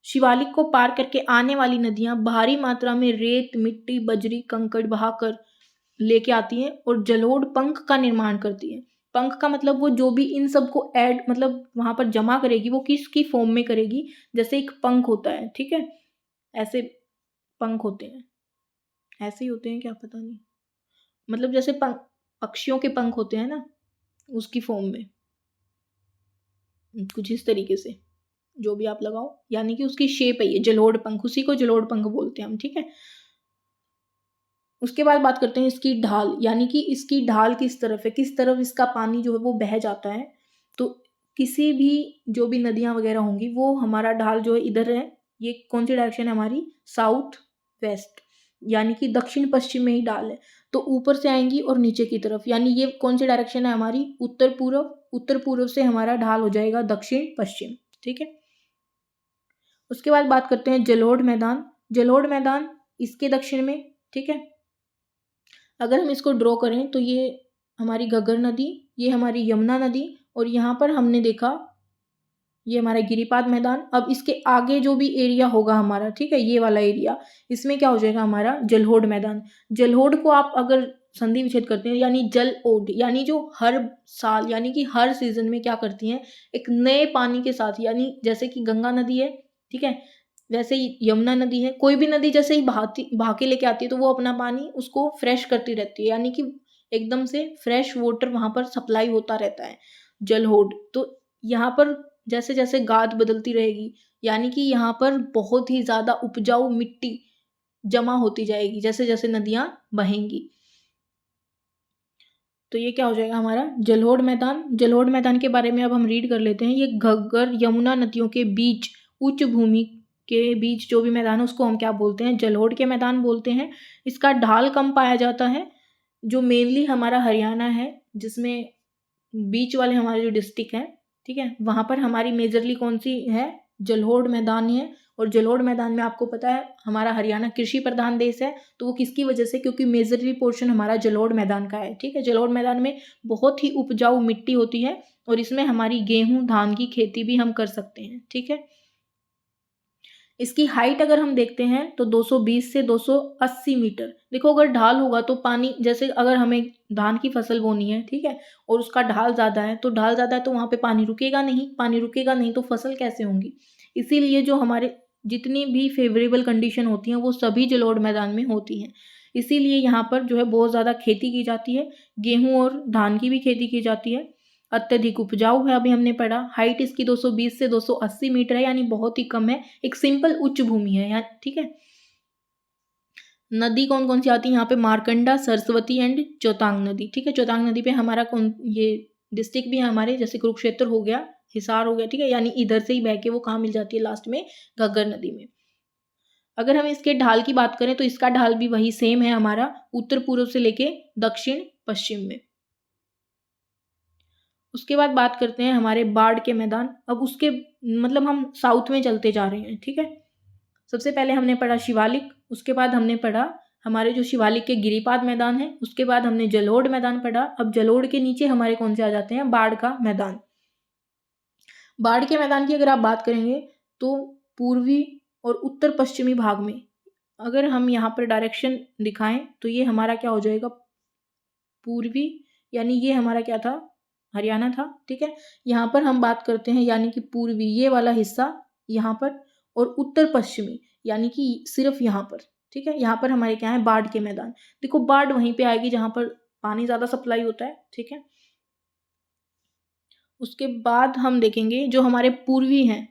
शिवालिक को पार करके आने वाली नदियां भारी मात्रा में रेत, मिट्टी, बजरी, कंकड़ बहाकर लेके आती हैं और जलोढ़ पंख का निर्माण करती है। पंख का मतलब वो जो भी इन सबको ऐड मतलब वहां पर जमा करेगी, वो किसकी फॉर्म में करेगी, जैसे एक पंख होता है, ठीक है, ऐसे पंख होते हैं, ऐसे ही होते हैं क्या पता नहीं, मतलब जैसे पक्षियों के पंख होते हैं ना, उसकी फॉर्म में, कुछ इस तरीके से, जो भी आप लगाओ, यानी कि उसकी शेप है ये जलोढ़ पंख, उसी को जलोढ़ पंख बोलते हैं हम, ठीक है। उसके बाद बात करते हैं इसकी ढाल, यानी कि इसकी ढाल किस तरफ है, किस तरफ इसका पानी जो है वो बह जाता है। तो किसी भी जो भी नदियां वगैरह होंगी वो हमारा ढाल जो है इधर है, ये कौन सी डायरेक्शन है हमारी, साउथ वेस्ट, यानी कि दक्षिण पश्चिम में ही ढाल है। तो ऊपर से आएंगी और नीचे की तरफ, यानी ये कौन सी डायरेक्शन है हमारी, उत्तर पूर्व, उत्तर पूर्व से हमारा ढाल हो जाएगा दक्षिण पश्चिम, ठीक है। उसके बाद बात करते हैं जलोढ़ मैदान। जलोढ़ मैदान इसके दक्षिण में, ठीक है। अगर हम इसको ड्रॉ करें तो ये हमारी घग्गर नदी, ये हमारी यमुना नदी, और यहाँ पर हमने देखा ये हमारा गिरिपाद मैदान। अब इसके आगे जो भी एरिया होगा हमारा, ठीक है, ये वाला एरिया, इसमें क्या हो जाएगा हमारा जलोढ़ मैदान। जलोढ़ को आप अगर संधि विच्छेद करते हैं, यानी जल ओढ़, यानी जो हर साल यानी कि हर सीजन में क्या करती हैं, एक नए पानी के साथ, यानी जैसे कि गंगा नदी है, ठीक है, वैसे ही यमुना नदी है, कोई भी नदी जैसे ही बहा के लेके आती है तो वो अपना पानी उसको फ्रेश करती रहती है, यानी कि एकदम से फ्रेश वाटर वहां पर सप्लाई होता रहता है, जलहोड़। तो यहाँ पर जैसे जैसे गाद बदलती रहेगी, यानी कि यहाँ पर बहुत ही ज्यादा उपजाऊ मिट्टी जमा होती जाएगी जैसे जैसे नदियां बहेंगी। तो ये क्या हो जाएगा हमारा जलोढ़ मैदान। जलोढ़ मैदान के बारे में अब हम रीड कर लेते हैं। ये घग्गर यमुना नदियों के बीच उच्च भूमि के बीच जो भी मैदान है उसको हम क्या बोलते हैं, जलोढ़ के मैदान बोलते हैं। इसका ढाल कम पाया जाता है, जो मेनली हमारा हरियाणा है, जिसमें बीच वाले हमारे जो डिस्ट्रिक्ट हैं, ठीक है, वहाँ पर हमारी मेजरली कौन सी है, जलोढ़ मैदान ही है। और जलोढ़ मैदान में आपको पता है हमारा हरियाणा कृषि प्रधान देश है, तो वो किसकी वजह से, क्योंकि मेजरली पोर्शन हमारा जलोढ़ मैदान का है, ठीक है। जलोढ़ मैदान में बहुत ही उपजाऊ मिट्टी होती है और इसमें हमारी गेहूं धान की खेती भी हम कर सकते हैं, ठीक है। इसकी हाइट अगर हम देखते हैं तो 220 से 280 मीटर। देखो अगर ढाल होगा तो पानी, जैसे अगर हमें धान की फसल बोनी है, ठीक है, और उसका ढाल ज़्यादा है, तो ढाल ज़्यादा है तो वहाँ पे पानी रुकेगा नहीं, पानी रुकेगा नहीं तो फसल कैसे होंगी। इसीलिए जो हमारे जितनी भी फेवरेबल कंडीशन होती हैं वो सभी जलोढ़ मैदान में होती हैं। इसीलिए यहाँ पर जो है बहुत ज़्यादा खेती की जाती है, गेहूँ और धान की भी खेती की जाती है। अत्यधिक उपजाऊ है, अभी हमने पढ़ा। हाइट इसकी 220 से 280 मीटर है, यानी बहुत ही कम है, एक सिंपल उच्च भूमि है यहाँ, ठीक है। नदी कौन कौन सी आती है यहाँ पे? मारकंडा, सरस्वती एंड चौतांग नदी, ठीक है। चौतांग नदी पे हमारा कौन, ये डिस्ट्रिक्ट भी है हमारे, जैसे कुरुक्षेत्र हो गया, हिसार हो गया, ठीक है, यानी इधर से ही बह के वो कहाँ मिल जाती है लास्ट में? घग्गर नदी में। अगर हम इसके ढाल की बात करें तो इसका ढाल भी वही सेम है हमारा, उत्तर पूर्व से लेके दक्षिण पश्चिम में। उसके बाद बात करते हैं हमारे बाढ़ के मैदान। अब उसके मतलब हम साउथ में चलते जा रहे हैं, ठीक है। सबसे पहले हमने पढ़ा शिवालिक, उसके बाद हमने पढ़ा हमारे जो शिवालिक के गिरिपाद मैदान है, उसके बाद हमने जलोढ़ मैदान पढ़ा। अब जलोढ़ के नीचे हमारे कौन से आ जाते हैं? बाढ़ का मैदान। बाढ़ के मैदान की अगर आप बात करेंगे तो पूर्वी और उत्तर पश्चिमी भाग में अगर हम यहाँ पर डायरेक्शन दिखाएं तो ये हमारा क्या हो जाएगा? पूर्वी, यानी ये हमारा क्या था? हरियाणा था, ठीक है। यहाँ पर हम बात करते हैं यानी कि पूर्वी ये वाला हिस्सा यहाँ पर, और उत्तर पश्चिमी यानी कि सिर्फ यहाँ पर, ठीक है। यहाँ पर हमारे क्या है? बाढ़ के मैदान। देखो बाढ़ वहीं पे आएगी जहाँ पर पानी ज़्यादा सप्लाई होता है, ठीक है। उसके बाद हम देखेंगे जो हमारे पूर्वी हैं।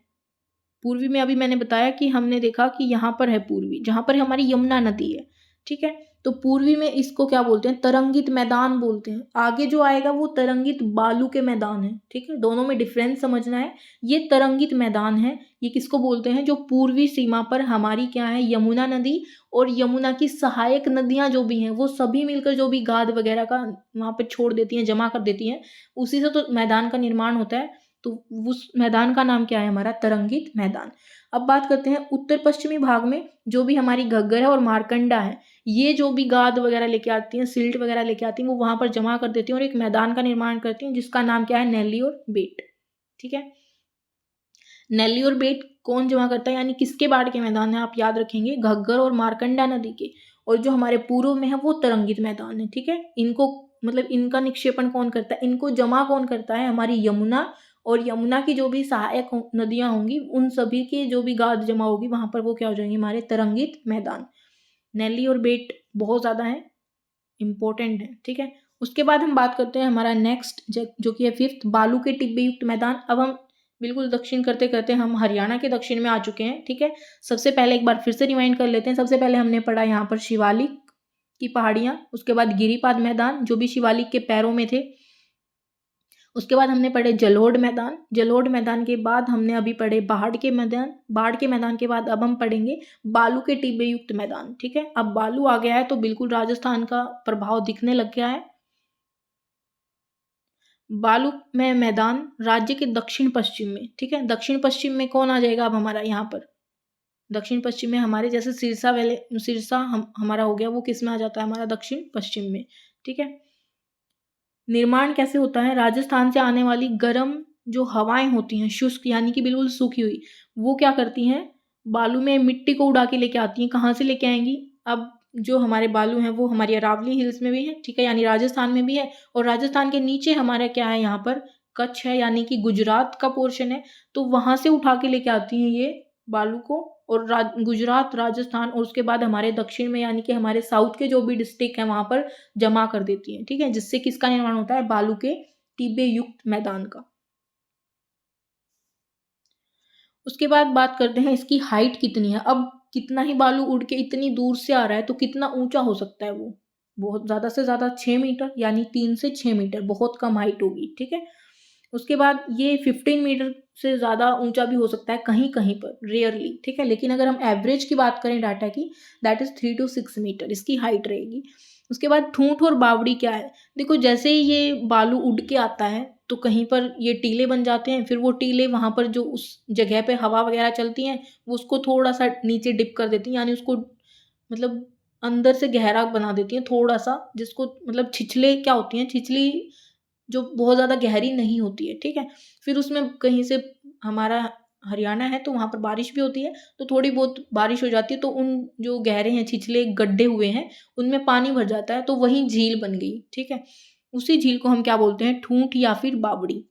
पूर्वी में अभी मैंने बताया कि हमने देखा कि यहाँ पर है पूर्वी, जहाँ पर हमारी यमुना नदी है, ठीक है। तो पूर्वी में इसको क्या बोलते हैं? तरंगित मैदान बोलते हैं। आगे जो आएगा वो तरंगित बालू के मैदान है, ठीक है। दोनों में डिफरेंस समझना है। ये तरंगित मैदान है, ये किसको बोलते हैं? जो पूर्वी सीमा पर हमारी क्या है? यमुना नदी और यमुना की सहायक नदियाँ जो भी हैं वो सभी मिलकर जो भी गाद वगैरह का वहाँ पर छोड़ देती हैं, जमा कर देती हैं, उसी से तो मैदान का निर्माण होता है। तो उस मैदान का नाम क्या है हमारा? तरंगित मैदान। अब बात करते हैं उत्तर पश्चिमी भाग में जो भी हमारी घग्गर है और मारकंडा है, ये जो भी गाद वगैरह लेके आती हैं, सिल्ट वगैरह लेके आती हैं, वो वहां पर जमा कर देती हैं और एक मैदान का निर्माण करती हैं जिसका नाम क्या है? नैली और बेट, ठीक है। नैली और बेट कौन जमा करता है, यानी किसके बाढ़ के मैदान है? आप याद रखेंगे, घग्गर और मारकंडा नदी के। और जो हमारे पूर्व में है वो तरंगित मैदान है, ठीक है। इनको मतलब इनका निक्षेपण कौन करता है? इनको जमा कौन करता है? हमारी यमुना, और यमुना की जो भी सहायक नदियां होंगी उन सभी के जो भी गाद जमा होगी वहां पर वो क्या हो जाएंगे? हमारे तरंगित मैदान। नैली और बेट बहुत ज़्यादा है, इम्पोर्टेंट है, ठीक है। उसके बाद हम बात करते हैं हमारा नेक्स्ट जो कि है फिफ्थ, बालू के टिब्बे युक्त मैदान। अब हम बिल्कुल दक्षिण करते करते हम हरियाणा के दक्षिण में आ चुके हैं, ठीक है। सबसे पहले एक बार फिर से रिवाइंड कर लेते हैं। सबसे पहले हमने पढ़ा यहाँ पर शिवालिक की पहाड़ियाँ, उसके बाद गिरिपाद मैदान जो भी शिवालिक के पैरों में थे, उसके बाद हमने पढ़े जलोढ़ मैदान। जलोढ़ मैदान के बाद हमने अभी पढ़े बाढ़ के मैदान। बाढ़ के मैदान के बाद अब हम पढ़ेंगे बालू के टिब्बे युक्त मैदान, ठीक है। अब बालू आ गया है तो बिल्कुल राजस्थान का प्रभाव दिखने लग गया है। बालू में मैदान राज्य के दक्षिण पश्चिम में, ठीक है। दक्षिण पश्चिम में कौन आ जाएगा अब हमारा? यहाँ पर दक्षिण पश्चिम में हमारे जैसे सिरसा वाले, सिरसा हमारा हो गया, वो किस में आ जाता है? हमारा दक्षिण पश्चिम में, ठीक है। निर्माण कैसे होता है? राजस्थान से आने वाली गर्म जो हवाएं होती हैं, शुष्क यानी कि बिल्कुल सूखी हुई, वो क्या करती हैं? बालू में मिट्टी को उड़ा के लेके आती हैं। कहाँ से लेके आएंगी? अब जो हमारे बालू हैं वो हमारी अरावली हिल्स में भी है, ठीक है, यानी राजस्थान में भी है। और राजस्थान के नीचे हमारा क्या है? यहाँ पर कच्छ है, यानी कि गुजरात का पोर्शन है, तो वहां से उठा के लेके आती हैं ये बालू को, और गुजरात, राजस्थान और उसके बाद हमारे दक्षिण में यानी कि हमारे साउथ के जो भी डिस्ट्रिक्ट हैं वहां पर जमा कर देती हैं, ठीक है, जिससे किसका निर्माण होता है? बालू के टिब्बे युक्त मैदान का। उसके बाद बात करते हैं इसकी हाइट कितनी है। अब कितना ही बालू उड़ के इतनी दूर से आ रहा है तो कितना ऊंचा हो सकता है वो? बहुत ज़्यादा से ज़्यादा 6 मीटर, यानी 3 से 6 मीटर, बहुत कम हाइट होगी, ठीक है। उसके बाद ये 15 मीटर से ज़्यादा ऊंचा भी हो सकता है कहीं कहीं पर, रेयरली, ठीक है। लेकिन अगर हम एवरेज की बात करें डाटा की, दैट इज़ 3 to 6 मीटर इसकी हाइट रहेगी। उसके बाद ठूंठ और बावड़ी क्या है? देखो जैसे ही ये बालू उड़ के आता है तो कहीं पर ये टीले बन जाते हैं, फिर वो टीले वहाँ पर जो उस जगह पे हवा वगैरह चलती हैं वो उसको थोड़ा सा नीचे डिप कर देती हैं, यानी उसको मतलब अंदर से गहरा बना देती हैं थोड़ा सा, जिसको मतलब छिछले क्या होती हैं? छिछली जो बहुत ज़्यादा गहरी नहीं होती है, ठीक है। फिर उसमें कहीं से हमारा हरियाणा है तो वहाँ पर बारिश भी होती है, तो थोड़ी बहुत बारिश हो जाती है तो उन जो गहरे हैं, छिछले गड्ढे हुए हैं, उनमें पानी भर जाता है तो वहीं झील बन गई, ठीक है। उसी झील को हम क्या बोलते हैं? ठूंठ या फिर बावड़ी।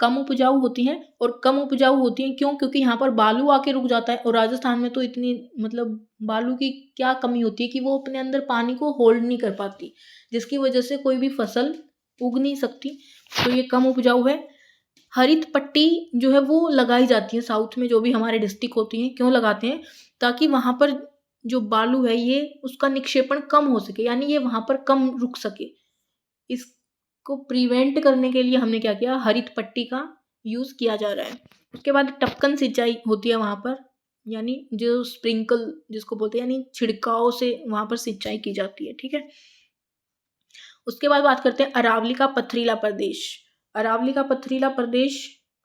कम उपजाऊ होती हैं। और कम उपजाऊ होती हैं क्यों? क्योंकि यहाँ पर बालू आके रुक जाता है और राजस्थान में तो इतनी मतलब बालू की क्या कमी होती है कि वो अपने अंदर पानी को होल्ड नहीं कर पाती, जिसकी वजह से कोई भी फसल उग नहीं सकती, तो ये कम उपजाऊ है। हरित पट्टी जो है वो लगाई जाती है साउथ में, जो भी हमारे डिस्ट्रिक्ट होती हैं। क्यों लगाते हैं? ताकि वहाँ पर जो बालू है ये उसका निक्षेपण कम हो सके, यानी ये वहाँ पर कम रुक सके। इसको प्रिवेंट करने के लिए हमने क्या किया? हरित पट्टी का यूज़ किया जा रहा है। उसके बाद टपकन सिंचाई होती है वहाँ पर, यानी जो स्प्रिंकल जिसको बोलते हैं, यानी छिड़काव से वहाँ पर सिंचाई की जाती है। ठीक है। उसके बाद बात करते हैं अरावली का पथरीला प्रदेश। अरावली का पथरीला प्रदेश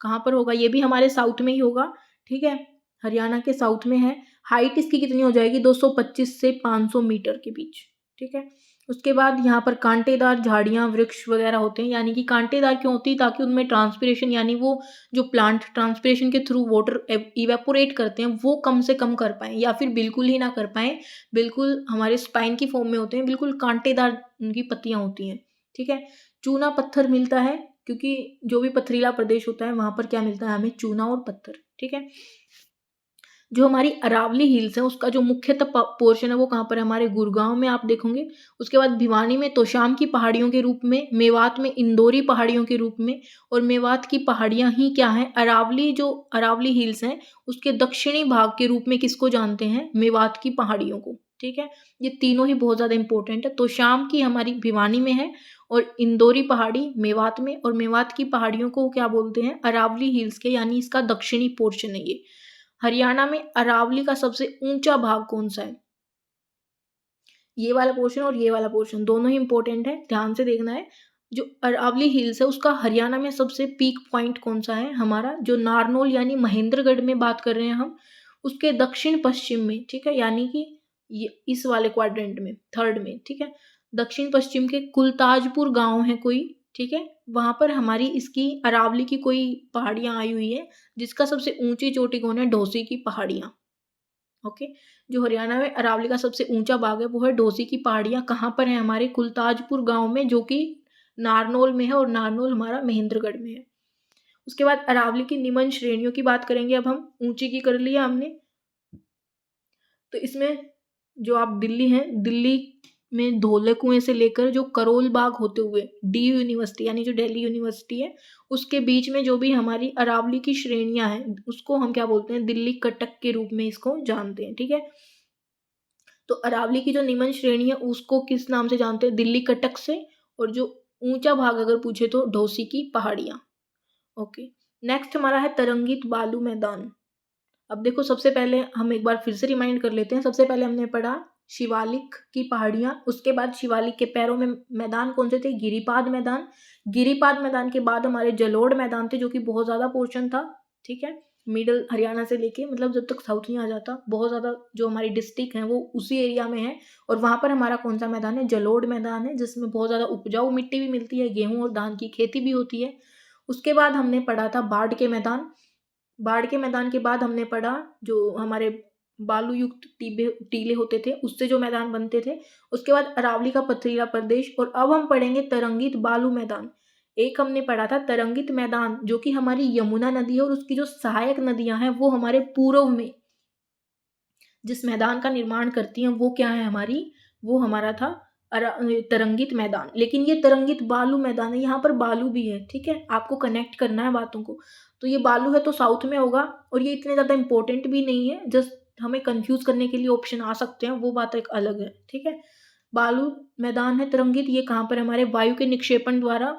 कहाँ पर होगा? ये भी हमारे साउथ में ही होगा। ठीक है, हरियाणा के साउथ में है। हाइट इसकी कितनी हो जाएगी? 225 से 500 मीटर के बीच। ठीक है। उसके बाद यहाँ पर कांटेदार झाड़ियाँ वृक्ष वगैरह होते हैं, यानी कि कांटेदार क्यों होती है? ताकि उनमें ट्रांसपिरेशन, यानी वो जो प्लांट ट्रांसपिरेशन के थ्रू वाटर इवेपोरेट करते हैं वो कम से कम कर पाएँ, या फिर बिल्कुल ही ना कर पाएँ, बिल्कुल हमारे स्पाइन की फॉर्म में होते हैं, बिल्कुल कांटेदार उनकी पत्तियाँ होती हैं। ठीक है। चूना पत्थर मिलता है, क्योंकि जो भी पथरीला प्रदेश होता है वहाँ पर क्या मिलता है हमें? चूना और पत्थर। ठीक है। जो हमारी अरावली हिल्स है उसका जो मुख्यतः पोर्शन है वो कहाँ पर है? हमारे गुड़गांव में आप देखोगे। उसके बाद भिवानी में तोशाम की पहाड़ियों के रूप में, मेवात में इंदौरी पहाड़ियों के रूप में, और मेवात की पहाड़ियाँ ही क्या हैं? अरावली, जो अरावली हिल्स हैं उसके दक्षिणी भाग के रूप में किसको जानते हैं? मेवात की पहाड़ियों को। ठीक है। ये तीनों ही बहुत ज़्यादा इंपॉर्टेंट है। तोशाम की हमारी भिवानी में है, और इंदौरी पहाड़ी मेवात में, और मेवात की पहाड़ियों को क्या बोलते हैं? अरावली हिल्स के, यानी इसका दक्षिणी पोर्शन है ये। हरियाणा में अरावली का सबसे ऊंचा भाग कौन सा है? ये वाला पोर्शन और ये वाला पोर्शन दोनों ही इंपॉर्टेंट है, ध्यान से देखना है। जो अरावली हिल्स है उसका हरियाणा में सबसे पीक पॉइंट कौन सा है? हमारा जो नारनौल यानी महेंद्रगढ़ में बात कर रहे हैं हम, उसके दक्षिण पश्चिम में। ठीक है, यानी कि ये इस वाले क्वाड्रेंट में, थर्ड में। ठीक है। दक्षिण पश्चिम के कुलताजपुर गांव है कोई। ठीक है। वहां पर हमारी इसकी अरावली की कोई पहाड़ियां आई हुई है, जिसका सबसे ऊंची चोटी कौन है? ढोसी की पहाड़ियां। ओके। जो हरियाणा में अरावली का सबसे ऊंचा भाग है वो है ढोसी की पहाड़ियां। कहाँ पर है? हमारे कुलताजपुर गांव में, जो कि नारनौल में है, और नारनौल हमारा महेंद्रगढ़ में है। उसके बाद अरावली की निम्न श्रेणियों की बात करेंगे। अब हम ऊंची की कर लिया हमने, तो इसमें जो आप दिल्ली हैं, दिल्ली में धौले कुएं से लेकर जो करोल बाग होते हुए डी यूनिवर्सिटी, यानी जो दिल्ली यूनिवर्सिटी है, उसके बीच में जो भी हमारी अरावली की श्रेणियां हैं उसको हम क्या बोलते हैं? दिल्ली कटक के रूप में इसको जानते हैं। ठीक है। तो अरावली की जो निम्न श्रेणी है उसको किस नाम से जानते हैं? दिल्ली कटक से। और जो ऊंचा भाग अगर पूछे तो ढोसी की पहाड़ियां। ओके। नेक्स्ट हमारा है तरंगित बालू मैदान। अब देखो, सबसे पहले हम एक बार फिर से रिमाइंड कर लेते हैं। सबसे पहले हमने पढ़ा शिवालिक की पहाड़ियां, उसके बाद शिवालिक के पैरों में मैदान कौन से थे? गिरिपाद मैदान। गिरिपाद मैदान के बाद हमारे जलोढ़ मैदान थे, जो कि बहुत ज़्यादा पोर्शन था। ठीक है। मिडल हरियाणा से लेके, मतलब जब तक साउथ नहीं आ जाता, बहुत ज़्यादा जो हमारी डिस्ट्रिक्ट है वो उसी एरिया में है। और वहाँ पर हमारा कौन सा मैदान है? जलोढ़ मैदान है, जिसमें बहुत ज़्यादा उपजाऊ मिट्टी भी मिलती है, गेहूँ और धान की खेती भी होती है। उसके बाद हमने पढ़ा था बाढ़ के मैदान। बाढ़ के मैदान के बाद हमने पढ़ा जो हमारे बालू युक्त टीले होते थे, उससे जो मैदान बनते थे। उसके बाद अरावली का पथरीला प्रदेश, और अब हम पढ़ेंगे तरंगित बालू मैदान। एक हमने पढ़ा था तरंगित मैदान, जो कि हमारी यमुना नदी है, और उसकी जो सहायक नदियां हैं वो हमारे पूर्व में जिस मैदान का निर्माण करती हैं वो क्या है हमारी? वो हमारा था तरंगित मैदान। लेकिन ये तरंगित बालू मैदान है, यहाँ पर बालू भी है। ठीक है, आपको कनेक्ट करना है बातों को। तो ये बालू है तो साउथ में होगा, और ये इतने ज़्यादा इंपॉर्टेंट भी नहीं है, जस्ट हमें कंफ्यूज करने के लिए ऑप्शन आ सकते हैं, वो बात एक अलग है। ठीक है। बालू मैदान है तरंगित, ये कहाँ पर? हमारे वायु के निक्षेपण द्वारा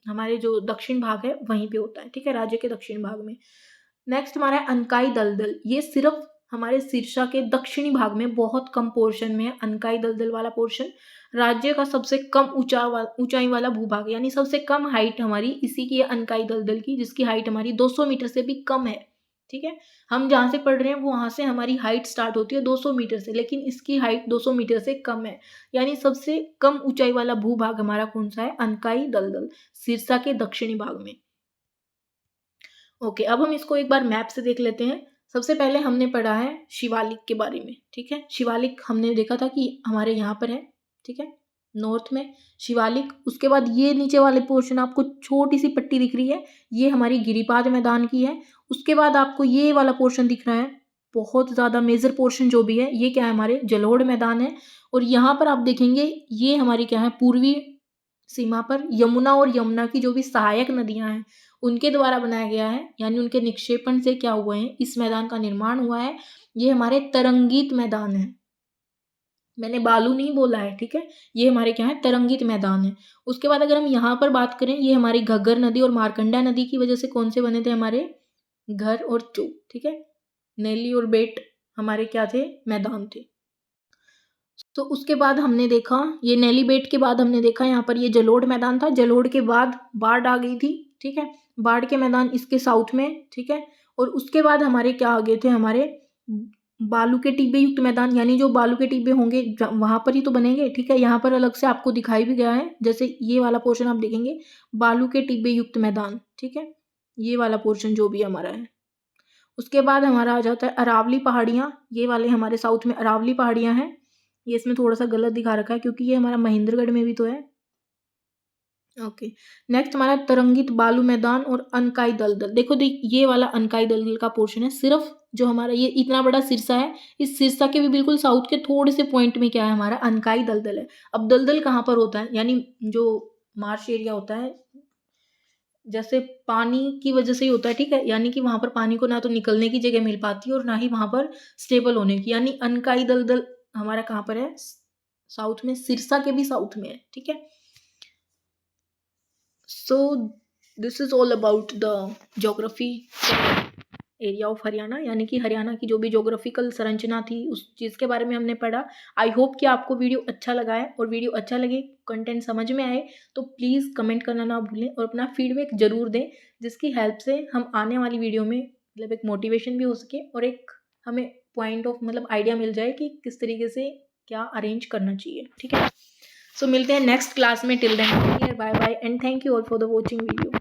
हमारे जो दक्षिण भाग है वहीं पे होता है। ठीक है, राज्य के दक्षिण भाग में। नेक्स्ट हमारा है अनकाई दलदल। ये सिर्फ हमारे सिरसा के दक्षिणी भाग में बहुत कम पोर्शन में है, अनकाई दलदल वाला पोर्शन। राज्य का सबसे कम ऊंचाई वाला भूभाग, यानी सबसे कम हाइट हमारी इसी की है, अनकाई दलदल की, जिसकी हाइट हमारी 200 मीटर से भी कम है। ठीक है। हम जहाँ से पढ़ रहे हैं वो वहाँ से हमारी हाइट स्टार्ट होती है 200 मीटर से, लेकिन इसकी हाइट 200 मीटर से कम है। यानी सबसे कम ऊंचाई वाला भूभाग हमारा कौन सा है? अनकाई दलदल, सिरसा के दक्षिणी भाग में। ओके, अब हम इसको एक बार मैप से देख लेते हैं। सबसे पहले हमने पढ़ा है शिवालिक के बारे में। ठीक है, शिवालिक हमने देखा था कि हमारे यहाँ पर है। ठीक है, नॉर्थ में शिवालिक। उसके बाद ये नीचे वाले पोर्शन आपको छोटी सी पट्टी दिख रही है, ये हमारी गिरिपाद मैदान की है। उसके बाद आपको ये वाला पोर्शन दिख रहा है, बहुत ज़्यादा मेजर पोर्शन जो भी है, ये क्या है, हमारे जलोढ़ मैदान है। और यहाँ पर आप देखेंगे ये हमारी क्या है, पूर्वी सीमा पर यमुना और यमुना की जो भी सहायक नदियां हैं उनके द्वारा बनाया गया है, यानी उनके निक्षेपण से क्या हुआ है, इस मैदान का निर्माण हुआ है। ये हमारे तरंगित मैदान है, मैंने बालू नहीं बोला है, ठीक है। ये हमारे क्या है, तरंगित मैदान है। उसके बाद अगर हम यहाँ पर बात करें, ये हमारी घग्गर नदी और मारकंडा नदी की वजह से कौन से बने थे, हमारे घर और चो, ठीक है। नेली और बेट हमारे क्या थे, मैदान थे। तो उसके बाद हमने देखा, ये नेली बेट के बाद हमने देखा यहाँ पर ये जलोढ़ मैदान था। जलोढ़ के बाद बाढ़ आ गई थी, ठीक है। बाढ़ के मैदान इसके साउथ में, ठीक है। और उसके बाद हमारे क्या आ गए थे, हमारे बालू के टिब्बे युक्त मैदान, यानी जो बालू के टिब्बे होंगे वहां पर ही तो बनेंगे, ठीक है। यहाँ पर अलग से आपको दिखाई भी गया है, जैसे ये वाला पोर्शन आप देखेंगे, बालू के टिब्बे युक्त मैदान, ठीक है। ये वाला पोर्शन जो भी हमारा है। उसके बाद हमारा आ जाता है अरावली पहाड़ियाँ, ये वाले हमारे साउथ में अरावली पहाड़ियाँ हैं। ये इसमें थोड़ा सा गलत दिखा रखा है क्योंकि ये हमारा महेंद्रगढ़ में भी तो है। ओके, नेक्स्ट हमारा तरंगित बालू मैदान और अनकाई दलदल। देखो ये वाला अनकाई दलदल का पोर्शन है, सिर्फ जो हमारा ये इतना बड़ा सिरसा है, इस सिरसा के भी बिल्कुल साउथ के थोड़े से पॉइंट में क्या है, हमारा अनकाई दलदल है। अब दलदल कहाँ पर होता है, यानी जो मार्श एरिया होता है, जैसे पानी की वजह से ही होता है, ठीक है। यानी कि वहां पर पानी को ना तो निकलने की जगह मिल पाती है और ना ही वहां पर स्टेबल होने की, यानी अनकाई दलदल हमारा कहाँ पर है, साउथ में, सिरसा के भी साउथ में है, ठीक है। So this is all about the geography area of Haryana, यानी कि हरियाणा की जो भी ज्योग्राफिकल संरचना थी उस चीज़ के बारे में हमने पढ़ा। आई होप कि आपको वीडियो अच्छा लगा है, और वीडियो अच्छा लगे, कंटेंट समझ में आए तो प्लीज़ कमेंट करना ना भूलें और अपना फीडबैक ज़रूर दें, जिसकी हेल्प से हम आने वाली वीडियो में मतलब एक मोटिवेशन भी हो सके और एक हमें पॉइंट ऑफ मतलब आइडिया मिल जाए कि किस तरीके से क्या अरेंज करना चाहिए, ठीक है। सो मिलते हैं नेक्स्ट क्लास में, till then bye bye and thank you all for the watching video.